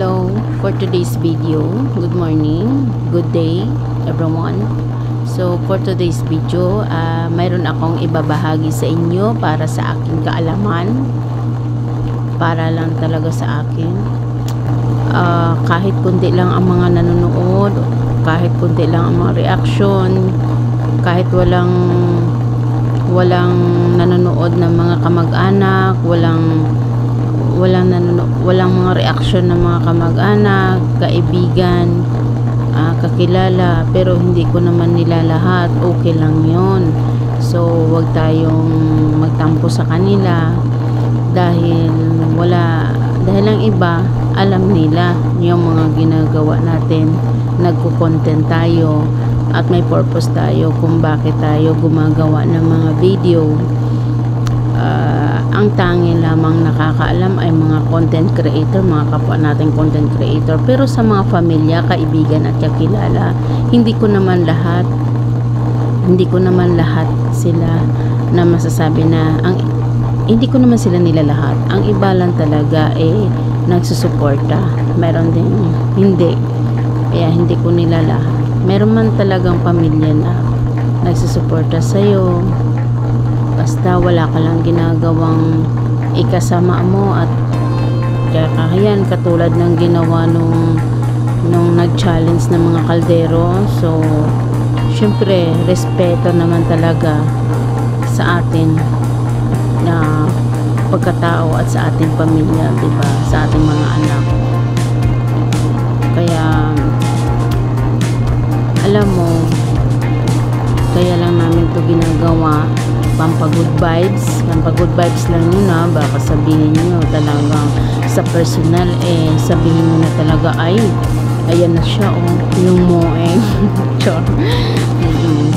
Hello, for today's video, good morning, good day everyone. So for today's video, mayroon akong ibabahagi sa inyo para sa aking kaalaman, para lang talaga sa akin. Kahit kunti lang ang mga nanonood, kahit kunti lang ang mga reaction, kahit walang nanonood ng mga kamag-anak, walang mga reaction ng mga kamag-anak, kaibigan, kakilala, pero hindi ko naman nila lahat, okay lang yon. So wag tayong magtampo sa kanila dahil ang iba alam nila yung mga ginagawa natin, nagko-content tayo at may purpose tayo kung bakit tayo gumagawa ng mga video. Ang tanging lamang nakakaalam ay mga content creator, mga kapwa nating content creator. Pero sa mga pamilya, kaibigan at kakilala, hindi ko naman lahat sila na masasabi na hindi ko naman sila nila lahat. Ang iba lang talaga nagsusuporta. Meron din hindi. Kaya hindi ko nila lahat. Meron man talagang pamilya na nagsusuporta sa'yo. Basta wala ka lang ginagawang ikasama mo at kaya katulad ng ginawa nung nag-challenge ng mga kaldero. So syempre respeto naman talaga sa atin na pagkatao at sa ating pamilya, diba? Sa ating mga anak. Kaya alam mo, kaya lang namin to ginagawa, pampagood vibes lang yun baka sabihin nyo talagang sa personal sabihin nyo na talaga ayan na siya yung moeng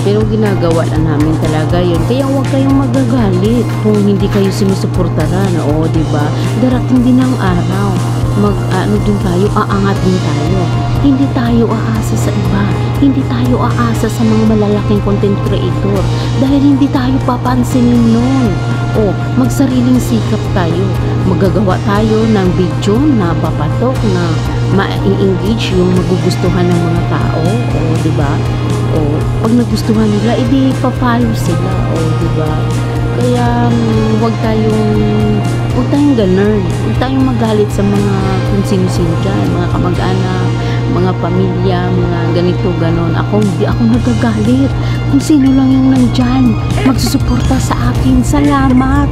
pero ginagawa lang namin talaga yun, kaya huwag kayong magagalit kung hindi kayo sinusuportaran, diba? Darating din ang araw, din tayo, aangat din tayo, hindi tayo aasa sa iba, hindi tayo aasa sa mga malalaking content creator dahil hindi tayo papansinin nun. Magsariling sikap tayo, magagawa tayo ng video na papatok na ma-engage yung magugustuhan ng mga tao, diba? Pag nagustuhan nila, edi pa-follow sila, diba? Kaya huwag tayong ganun, huwag tayong magalit sa mga kung sino-sino dyan, mga kamag-anak, mga pamilya, mga ganito, ganon. Hindi ako nagagalit kung sino lang yung nandyan magsusuporta sa akin. Salamat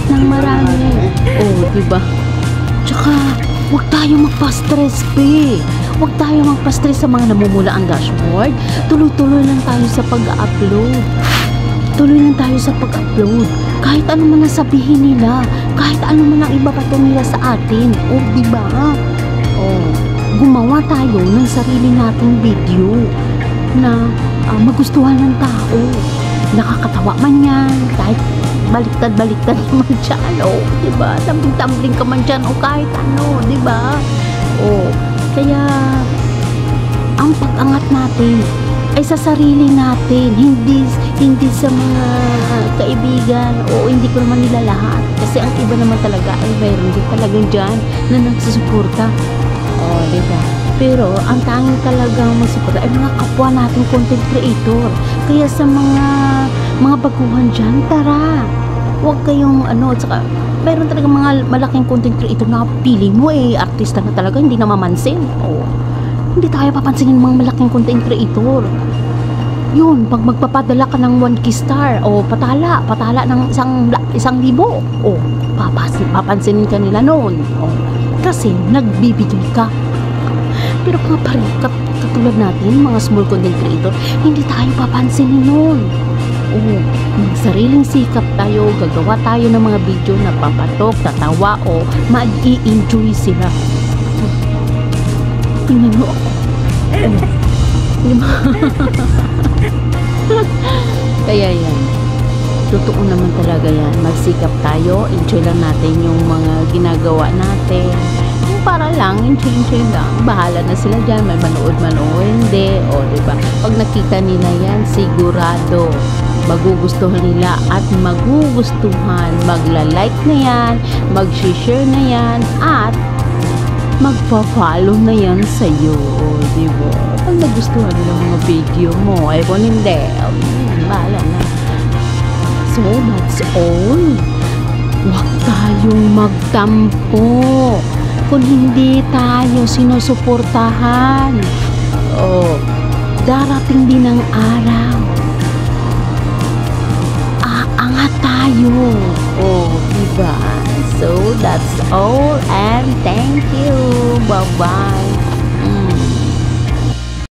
ng marami, diba? Tsaka huwag tayo magpa-stress, huwag tayo magpa-stress sa mga namumula ang dashboard. Tuloy-tuloy lang tayo sa pag-upload. Kahit ano man ang sabihin nila, kahit ano man ang ibabato nila sa atin, diba? Gumawa tayo ng sarili nating video na magustuhan ng tao. Nakakatawa man yan, kahit baliktad naman dyan, diba? Tumbling-tumbling ka man dyan, kahit ano, diba? Kaya ang pag-angat natin ay sa sarili natin, hindi sa mga kaibigan, hindi ko naman nila lahat, kasi ang iba naman talaga ay mayroon din talagang dyan na nagsusuporta, diba? Pero ang tanging talagang masuporta ay mga kapwa nating content creator. Kaya sa mga baguhan dyan, tara, huwag kayong saka mayroon talaga mga malaking content creator na pili mo artista na talaga, hindi na mamansin. Hindi tayo papansinin mga malaking content creator. Yun, pag magpapadala ka ng 1K star, patala ng 1,000, papansinin ka nila noon. Kasi nagbibigay ka. Pero katulad natin, mga small content creator, hindi tayo papansinin noon. Magsariling sikap tayo, gagawa tayo ng mga video na papatok, tatawa, mag-i-enjoy sila. Tingnan mo ako. Kaya yan, totoo naman talaga yan. Magsikap tayo, enjoy lang natin yung mga ginagawa natin. Para lang, enjoy lang. Bahala na sila dyan, may manood, hindi. Diba? Pag nakita nila yan, sigurado magugustuhan nila at magla-like na yan, mag-share na yan, at magpa-follow na yan sa'yo, di ba? Pag nagustuhan nila ang mga video mo, ay kung hindi, bahala na. So, that's all. Huwag tayong magtampo kung hindi tayo sinusuportahan. Oh, darating din ang araw. Aangat tayo. Oh, diba? So, that's all and thank you. Bye-bye.